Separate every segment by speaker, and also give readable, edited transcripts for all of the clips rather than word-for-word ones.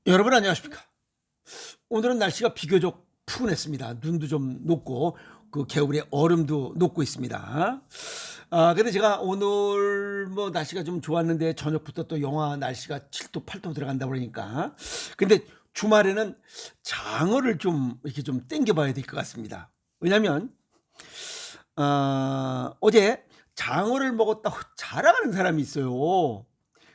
Speaker 1: 여러분 안녕하십니까? 오늘은 날씨가 비교적 푸근했습니다. 눈도 좀 녹고 그 겨울에 얼음도 녹고 있습니다. 근데 제가 오늘 뭐 날씨가 좀 좋았는데 저녁부터 또 영하 날씨가 7도 8도 들어간다 그러니까 근데 주말에는 장어를 좀 이렇게 좀 땡겨 봐야 될 것 같습니다. 왜냐면 어제 장어를 먹었다고 자랑하는 사람이 있어요.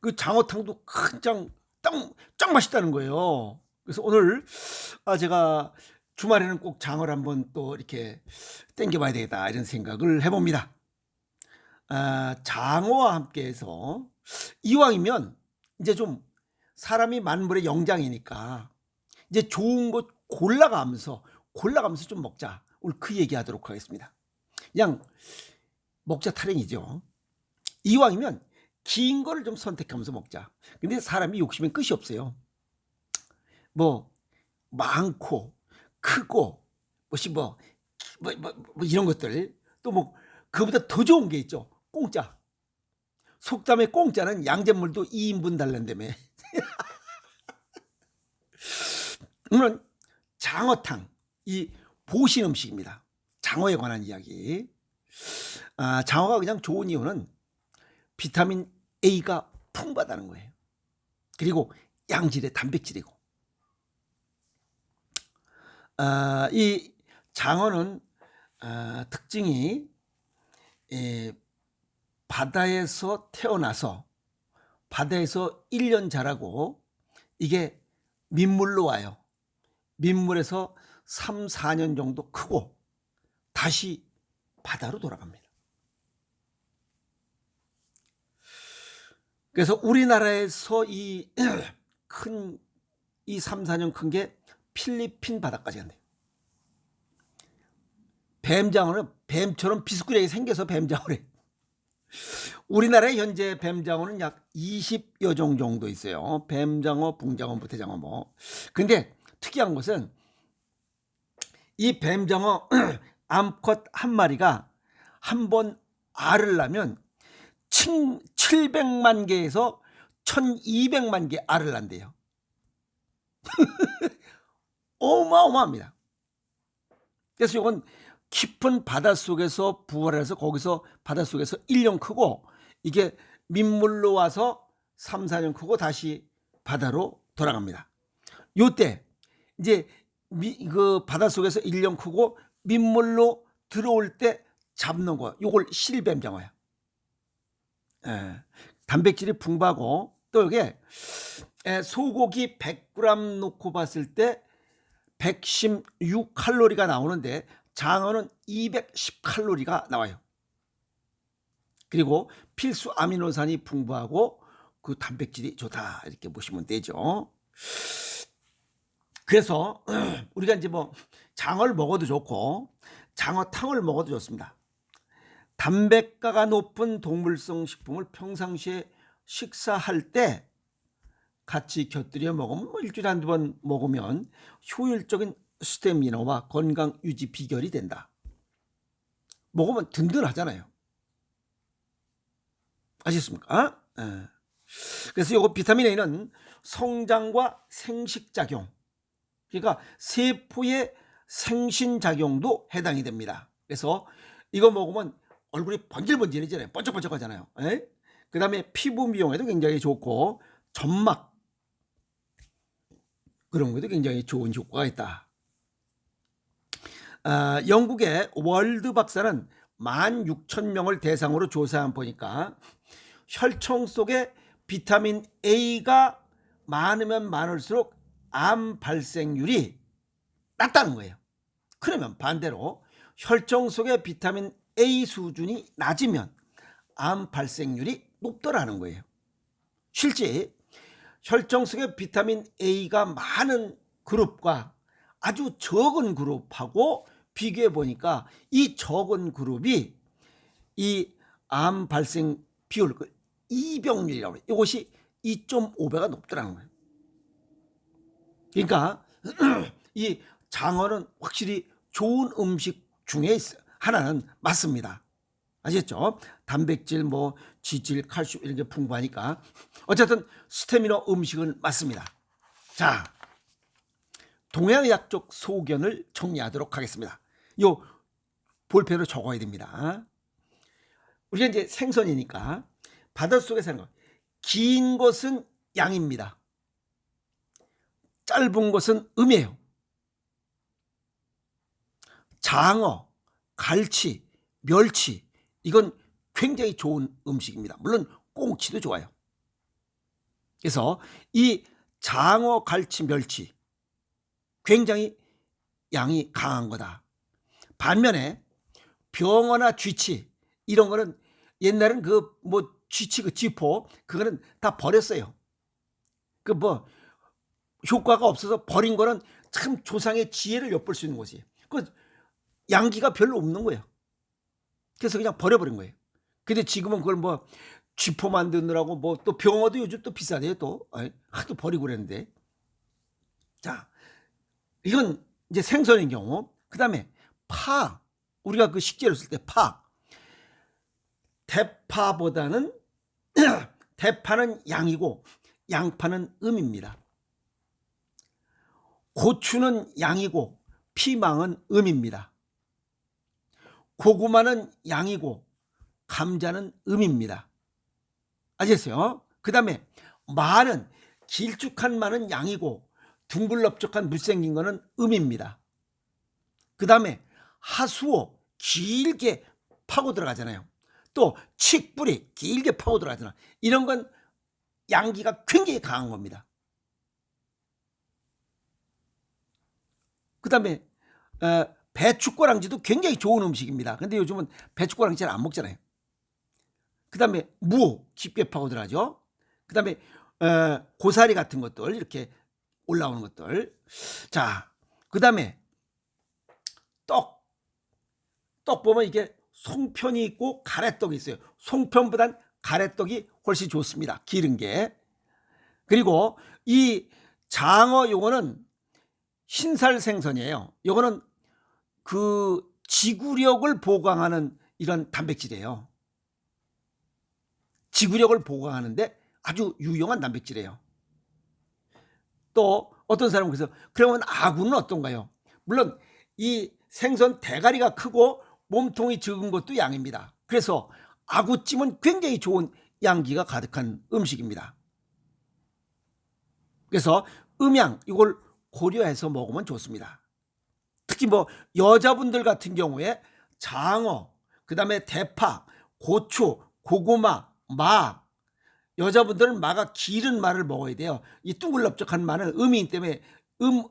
Speaker 1: 그 장어탕도 짱 맛있다는 거예요. 그래서 오늘 제가 주말에는 꼭 장어를 한번 또 이렇게 땡겨 봐야 되겠다 이런 생각을 해 봅니다. 장어와 함께 해서 이왕이면 이제 좀 사람이 만물의 영장이니까 이제 좋은 것 골라가면서 좀 먹자. 오늘 그 얘기하도록 하겠습니다. 그냥 먹자 타령이죠. 이왕이면 긴 거를 좀 선택하면서 먹자. 근데 사람이 욕심엔 끝이 없어요. 뭐 많고 크고 뭐시 뭐 이런 것들 또 뭐 그보다 더 좋은 게 있죠. 공짜. 속담에 공짜는 양잿물도 2인분 달란다며. 오늘은 장어탕, 이 보신 음식입니다. 장어에 관한 이야기. 장어가 그냥 좋은 이유는 비타민 A가 풍부하다는 거예요. 그리고 양질의 단백질이고. 이 장어는 특징이 바다에서 태어나서 바다에서 1년 자라고 이게 민물로 와요. 민물에서 3, 4년 정도 크고 다시 바다로 돌아갑니다. 그래서 우리나라에서 이 3, 4년 큰 게 필리핀 바다까지 간대요. 뱀장어는 뱀처럼 비스꾸리하게 생겨서 뱀장어래. 우리나라에 현재 뱀장어는 약 20여 종 정도 있어요. 뱀장어, 붕장어, 무태장어 뭐. 근데 특이한 것은 이 뱀장어 암컷 한 마리가 한 번 알을 낳으면 700만 개에서 1200만 개 알을 낳는데요. 어마어마합니다. 그래서 이건 깊은 바닷속에서 부활해서 거기서 바닷속에서 1년 크고 이게 민물로 와서 3, 4년 크고 다시 바다로 돌아갑니다. 요때 이제 그 바닷속에서 1년 크고 민물로 들어올 때 잡는 거 요걸 실뱀장어야. 단백질이 풍부하고 또 이게 소고기 100g 놓고 봤을 때 116칼로리가 나오는데 장어는 210칼로리가 나와요. 그리고 필수 아미노산이 풍부하고 그 단백질이 좋다 이렇게 보시면 되죠. 그래서 우리가 이제 뭐 장어를 먹어도 좋고 장어탕을 먹어도 좋습니다. 담백가가 높은 동물성 식품을 평상시에 식사할 때 같이 곁들여 먹으면 뭐 일주일에 한두 번 먹으면 효율적인 스태미나와 건강 유지 비결이 된다. 먹으면 든든하잖아요. 아셨습니까? 그래서 요거 비타민 A는 성장과 생식작용, 그러니까 세포의 생신작용도 해당이 됩니다. 그래서 이거 먹으면 얼굴이 번질번질해지잖아요. 번쩍번쩍하잖아요. 그 다음에 피부 미용에도 굉장히 좋고 점막 그런 것도 굉장히 좋은 효과가 있다. 영국의 월드 박사는 16,000명을 대상으로 조사한 보니까 혈청 속에 비타민 A가 많으면 많을수록 암 발생률이 낮다는 거예요. 그러면 반대로 혈청 속에 비타민 A 수준이 낮으면 암 발생률이 높더라는 거예요. 실제 혈청 속에 비타민 A가 많은 그룹과 아주 적은 그룹하고 비교해 보니까 이 적은 그룹이 이 암 발생 비율, 이병률이라고 해요. 이것이 2.5배가 높더라는 거예요. 그러니까 이 장어는 확실히 좋은 음식 중에 하나는 맞습니다. 아시겠죠? 단백질, 뭐 지질, 칼슘 이런 게 풍부하니까 어쨌든 스테미너 음식은 맞습니다. 자, 동양의학적 소견을 정리하도록 하겠습니다. 요 볼펜으로 적어야 됩니다. 우리가 이제 생선이니까 바닷속에 사는 거. 긴 것은 양입니다. 짧은 것은 음이에요. 장어, 갈치, 멸치, 이건 굉장히 좋은 음식입니다. 물론 꽁치도 좋아요. 그래서 이 장어, 갈치, 멸치 굉장히 양이 강한 거다. 반면에 병어나 쥐치 이런 거는 옛날엔 그 뭐 쥐치 그 쥐포 그거는 다 버렸어요. 그 뭐 효과가 없어서 버린 거는 참 조상의 지혜를 엿볼 수 있는 거지. 그 양기가 별로 없는 거예요. 그래서 그냥 버려버린 거예요. 근데 지금은 그걸 뭐 쥐포 만드느라고 뭐 또 병어도 요즘 또 비싸대요 또. 하도 버리고 그랬는데. 자, 이건 이제 생선인 경우. 그 다음에 파. 우리가 그 식재료 쓸 때 파. 대파보다는 대파는 양이고 양파는 음입니다. 고추는 양이고 피망은 음입니다. 고구마는 양이고 감자는 음입니다. 아시겠어요? 그 다음에 마는 길쭉한 마는 양이고 둥글럽적한 못생긴 거는 음입니다. 그 다음에 하수오 길게 파고 들어가잖아요. 또 칡뿌리 길게 파고 들어가잖아. 이런 건 양기가 굉장히 강한 겁니다. 그 다음에 배추꼬랑지도 굉장히 좋은 음식입니다. 근데 요즘은 배추꼬랑지 잘 안 먹잖아요. 그 다음에 무 깊게 파고 들어가죠. 그 다음에 고사리 같은 것들 이렇게 올라오는 것들. 자, 그 다음에 떡 보면 이게 송편이 있고 가래떡이 있어요. 송편보단 가래떡이 훨씬 좋습니다. 기른 게. 그리고 이 장어 요거는 흰살 생선이에요. 요거는 그 지구력을 보강하는 이런 단백질이에요. 지구력을 보강하는데 아주 유용한 단백질이에요. 또 어떤 사람은 그래서 그러면 아구는 어떤가요? 물론 이 생선 대가리가 크고 몸통이 적은 것도 양입니다. 그래서 아구찜은 굉장히 좋은 양기가 가득한 음식입니다. 그래서 음양 이걸 고려해서 먹으면 좋습니다. 특히 뭐 여자분들 같은 경우에 장어, 그 다음에 대파, 고추, 고구마, 마. 여자분들은 마가 기른 마를 먹어야 돼요. 이 둥글럽적한 마는 음이기 때문에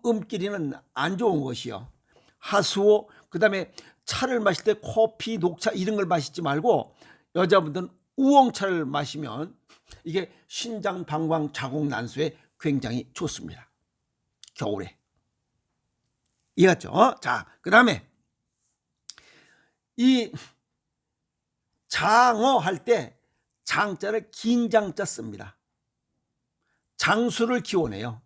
Speaker 1: 음끼리는 안 좋은 것이요. 하수오, 그 다음에 차를 마실 때 커피, 녹차 이런 걸 마시지 말고 여자분들은 우엉차를 마시면 이게 신장, 방광, 자궁, 난소에 굉장히 좋습니다. 겨울에. 이해갔죠? 자, 그 다음에 이 장어 할 때 장자를 긴 장자 씁니다. 장수를 기원해요.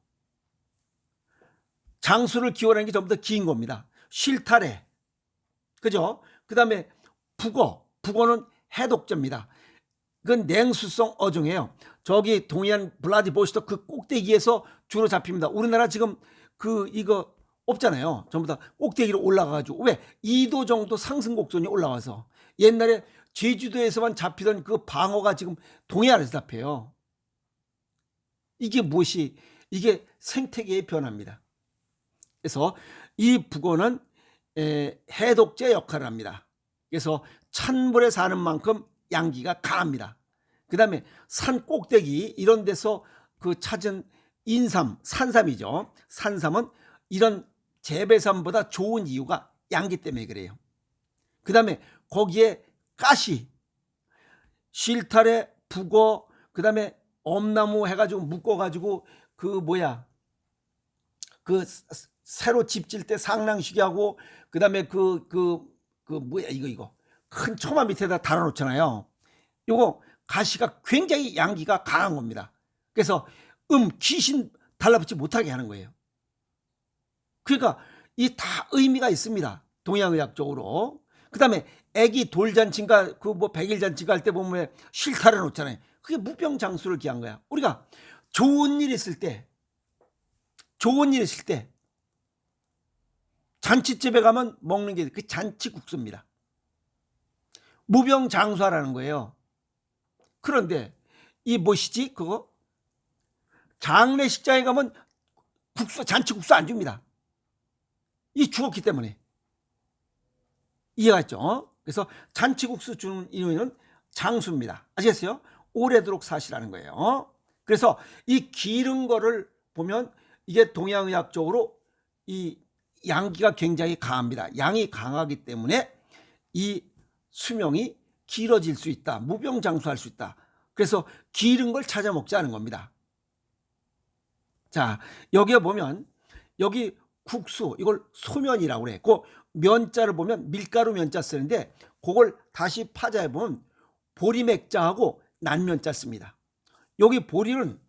Speaker 1: 장수를 기원하는 게 전부 다 긴 겁니다. 실타래, 그죠? 그 다음에 북어는 해독제입니다. 그건 냉수성 어종이에요. 저기 동해안 블라디보스토크 그 꼭대기에서 주로 잡힙니다. 우리나라 지금 이거 없잖아요. 전부 다 꼭대기로 올라가가지고 왜 2도 정도 상승 곡선이 올라와서 옛날에 제주도에서만 잡히던 그 방어가 지금 동해안에서 잡혀요. 이게 무엇이 이게 생태계의 변화입니다. 그래서 이 북어는 해독제 역할을 합니다. 그래서 찬물에 사는 만큼 양기가 강합니다. 그 다음에 산 꼭대기 이런 데서 그 찾은 인삼, 산삼이죠. 산삼은 이런 재배삼보다 좋은 이유가 양기 때문에 그래요. 그 다음에 거기에 가시, 실타래, 북어, 그 다음에 엄나무 해가지고 묶어가지고 그 새로 집 질 때 상랑시계 하고 그 다음에 이거 큰 처마 밑에다 달아놓잖아요. 요거 가시가 굉장히 양기가 강한 겁니다. 그래서 귀신 달라붙지 못하게 하는 거예요. 그러니까 이 다 의미가 있습니다. 동양의학적으로. 그 다음에 애기 돌잔치인가 백일잔치가 할 때 보면 실타래 놓잖아요. 그게 무병장수를 기한 거야. 우리가 좋은 일 있을 때 좋은 일 있을 때 잔치집에 가면 먹는 게 그 잔치국수입니다. 무병장수하라는 거예요. 그런데 이 뭐시지 그거 장례식장에 가면 국수 잔치국수 안 줍니다. 이 죽었기 때문에. 이해갔죠? 그래서 잔치국수 주는 이유는 장수입니다. 아시겠어요? 오래도록 사시라는 거예요. 그래서 이 기른 거를 보면 이게 동양의학적으로 이 양기가 굉장히 강합니다. 양이 강하기 때문에 이 수명이 길어질 수 있다. 무병장수할 수 있다. 그래서 기른 걸 찾아 먹자는 겁니다. 자, 여기에 보면 여기 국수 이걸 소면이라고 그래. 그 면자를 보면 밀가루 면자 쓰는데 그걸 다시 파자해 보면 보리맥자하고 난면자 씁니다. 여기 보리는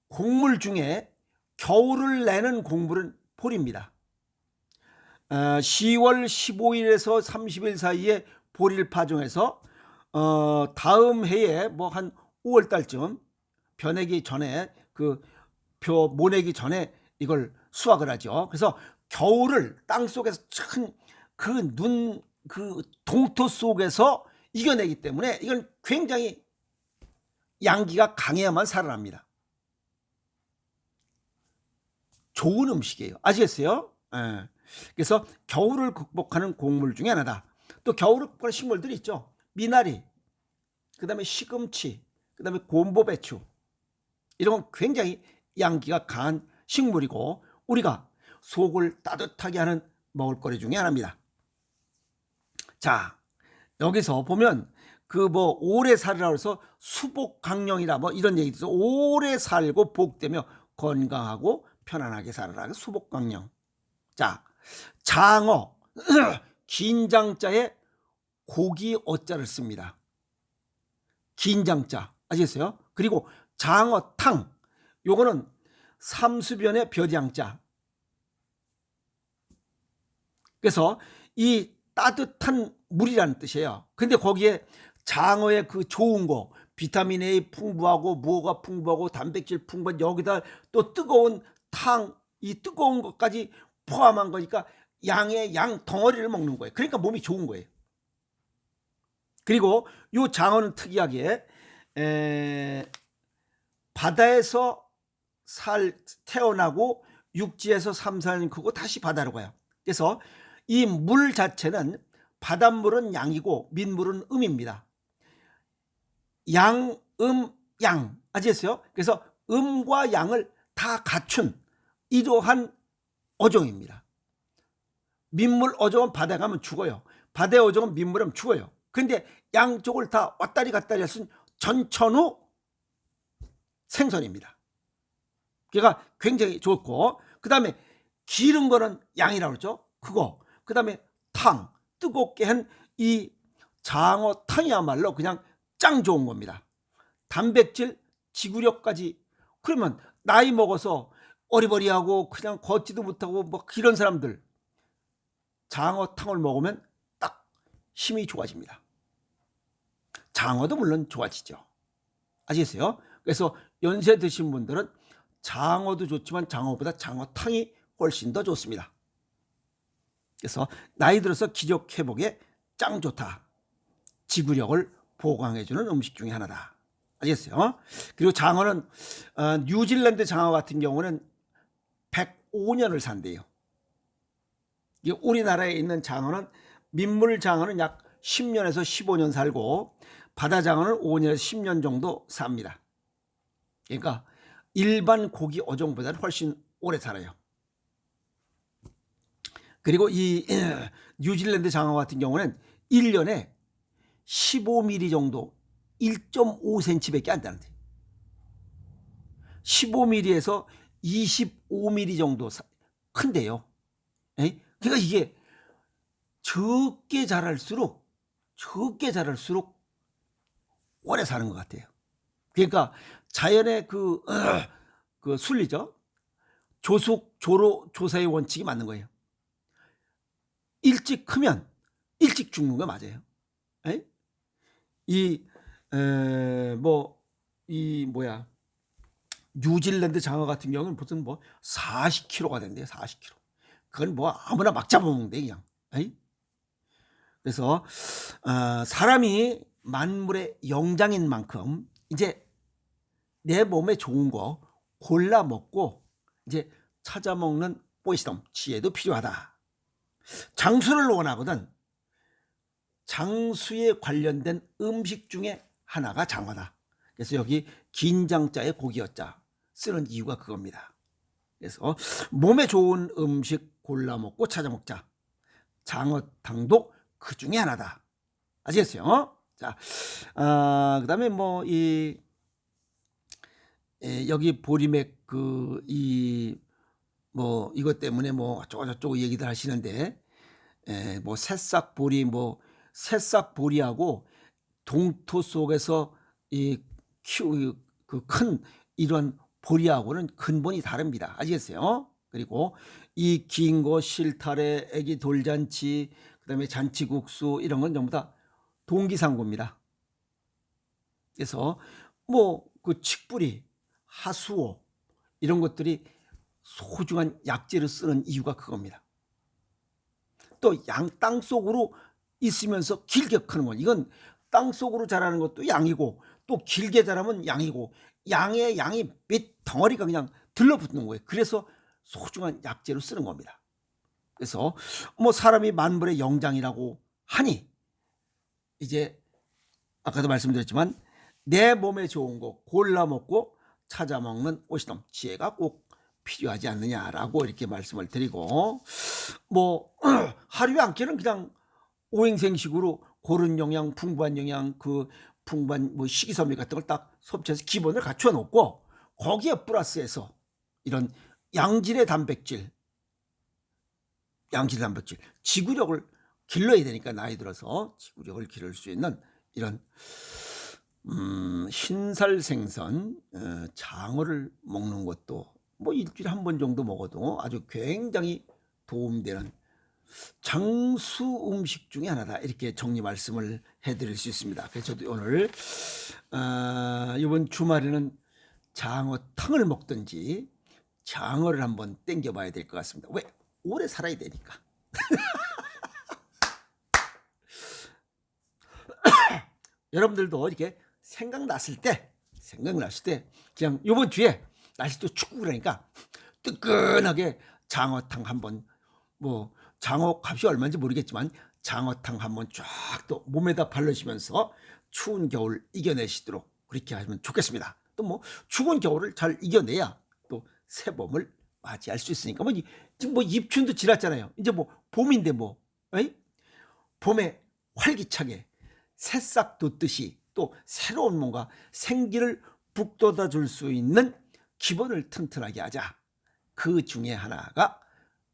Speaker 1: 곡물 중에 겨울을 내는 곡물은 보리입니다. 10월 15일에서 30일 사이에 보리를 파종해서 다음 해에 뭐 한 5월 달쯤 벼내기 전에 그 벼 모내기 전에 이걸 수확을 하죠. 그래서 겨울을 땅 속에서 그 동토 속에서 이겨내기 때문에 이건 굉장히 양기가 강해야만 살아납니다. 좋은 음식이에요. 아시겠어요? 예. 그래서 겨울을 극복하는 곡물 중에 하나다. 또 겨울을 극복하는 식물들이 있죠. 미나리, 그 다음에 시금치, 그 다음에 곰보배추. 이런 건 굉장히 양기가 강한 식물이고 우리가 속을 따뜻하게 하는 먹을거리 중에 하나입니다. 자, 여기서 보면 그 뭐 오래 살으라 해서 수복강령이라 뭐 이런 얘기 있어. 오래 살고 복되며 건강하고 편안하게 살아라. 수복강령. 자, 장어 긴장자에 고기 어자를 씁니다. 긴장자 아시겠어요? 그리고 장어탕 요거는 삼수변의 벼장자. 그래서 이 따뜻한 물이라는 뜻이에요. 근데 거기에 장어의 그 좋은 거 비타민 A 풍부하고 무가 풍부하고 단백질 풍부한 여기다 또 뜨거운 탕 이 뜨거운 것까지 포함한 거니까 양의 양 덩어리를 먹는 거예요. 그러니까 몸이 좋은 거예요. 그리고 이 장어는 특이하게 바다에서 태어나고 육지에서 3, 4년 크고 다시 바다로 가요. 그래서 이 물 자체는 바닷물은 양이고 민물은 음입니다. 양, 양 아시겠어요? 그래서 음과 양을 다 갖춘 이러한 어종입니다. 민물 어종은 바다에 가면 죽어요. 바다의 어종은 민물하면 죽어요. 근데 양쪽을 다 왔다리 갔다리 할 수 있는 전천후 생선입니다. 걔가 굉장히 좋고 그 다음에 기른 거는 양이라고 그러죠. 그거 그 다음에 탕 뜨겁게 한 이 장어탕이야말로 그냥 짱 좋은 겁니다. 단백질 지구력까지. 그러면 나이 먹어서 어리버리하고 그냥 걷지도 못하고 뭐 이런 사람들 장어탕을 먹으면 딱 힘이 좋아집니다. 장어도 물론 좋아지죠. 아시겠어요? 그래서 연세 드신 분들은 장어도 좋지만 장어보다 장어탕이 훨씬 더 좋습니다. 그래서 나이 들어서 기력 회복에 짱 좋다. 지구력을 보강해주는 음식 중에 하나다. 아시겠어요? 그리고 장어는 뉴질랜드 장어 같은 경우는 105년을 산대요. 우리나라에 있는 장어는 민물 장어는 약 10년에서 15년 살고 바다 장어는 5년에서 10년 정도 삽니다. 그러니까 일반 고기 어종보다는 훨씬 오래 살아요. 그리고 이 뉴질랜드 장어 같은 경우는 1년에 15mm 정도 1.5cm밖에 안 되는데 15mm에서 25mm 정도 큰데요. 그러니까 이게 적게 자랄수록 오래 사는 것 같아요. 그러니까 자연의 그 순리죠. 조속 조로 조사의 원칙이 맞는 거예요. 일찍 크면 일찍 죽는 거 맞아요. 뉴질랜드 장어 같은 경우는 무슨 뭐 40kg가 된대요. 40kg. 그건 뭐 아무나 막 잡아먹는데 그냥. 에이? 그래서 사람이 만물의 영장인 만큼 이제 내 몸에 좋은 거 골라 먹고 이제 찾아 먹는 보이스덤, 지혜도 필요하다. 장수를 원하거든. 장수에 관련된 음식 중에 하나가 장어다. 그래서 여기 긴장자에 고기어자 쓰는 이유가 그겁니다. 그래서 몸에 좋은 음식 골라 먹고 찾아 먹자. 장어탕도 그 중에 하나다. 아시겠어요? 자, 그다음에 뭐 여기 보리맥 뭐 이것 때문에 뭐 어쩌고 얘기들 하시는데, 뭐 새싹보리, 뭐 새싹보리하고 동토 속에서 그 큰 이런 보리하고는 근본이 다릅니다. 아시겠어요? 그리고 이 긴 거 실타래, 애기 돌잔치, 그다음에 잔치국수 이런 건 전부 다 동기상고입니다. 그래서 뭐 그 칡뿌리, 하수오 이런 것들이 소중한 약재를 쓰는 이유가 그겁니다. 또 땅 속으로 있으면서 길게 크는 건, 이건 땅 속으로 자라는 것도 양이고 또 길게 자라면 양이고, 양의 양이 몇 덩어리가 그냥 들러붙는 거예요. 그래서 소중한 약재로 쓰는 겁니다. 그래서 뭐 사람이 만물의 영장이라고 하니 이제 아까도 말씀드렸지만 내 몸에 좋은 거 골라 먹고 찾아 먹는 오시덤, 지혜가 꼭 필요하지 않느냐라고 이렇게 말씀을 드리고, 뭐 하루에 한 끼는 그냥 오행생식으로 고른 영양, 풍부한 영양, 그 풍부한 뭐 식이섬유 같은 걸 딱 섭취해서 기본을 갖춰 놓고 거기에 플러스해서 이런 양질의 단백질, 지구력을 길러야 되니까, 나이 들어서 지구력을 기를 수 있는 이런 흰살 생선 장어를 먹는 것도 뭐 일주일에 한 번 정도 먹어도 아주 굉장히 도움되는 장수 음식 중에 하나다, 이렇게 정리 말씀을 해드릴 수 있습니다. 그래서 저도 오늘 이번 주말에는 장어탕을 먹든지 장어를 한번 땡겨봐야 될 것 같습니다. 왜? 오래 살아야 되니까. 여러분들도 이렇게 생각났을 때 그냥 이번 주에 날씨 또 춥고 그러니까 뜨끈하게 장어탕 한번, 뭐 장어 값이 얼마인지 모르겠지만 장어탕 한번 쫙 또 몸에다 바르시면서 추운 겨울 이겨내시도록 그렇게 하시면 좋겠습니다. 또 뭐 추운 겨울을 잘 이겨내야 또 새봄을 맞이할 수 있으니까, 뭐 지금 뭐 입춘도 지났잖아요. 이제 뭐 봄인데 뭐 봄에 활기차게 새싹 돋듯이 또 새로운 뭔가 생기를 북돋아 줄 수 있는 기본을 튼튼하게 하자. 그 중에 하나가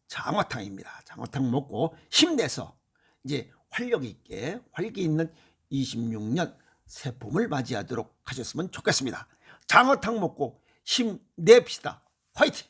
Speaker 1: 장어탕입니다. 장어탕 먹고 힘내서 이제 활력 있게 활기 있는 26년 새봄을 맞이하도록 하셨으면 좋겠습니다. 장어탕 먹고 힘냅시다. 화이팅!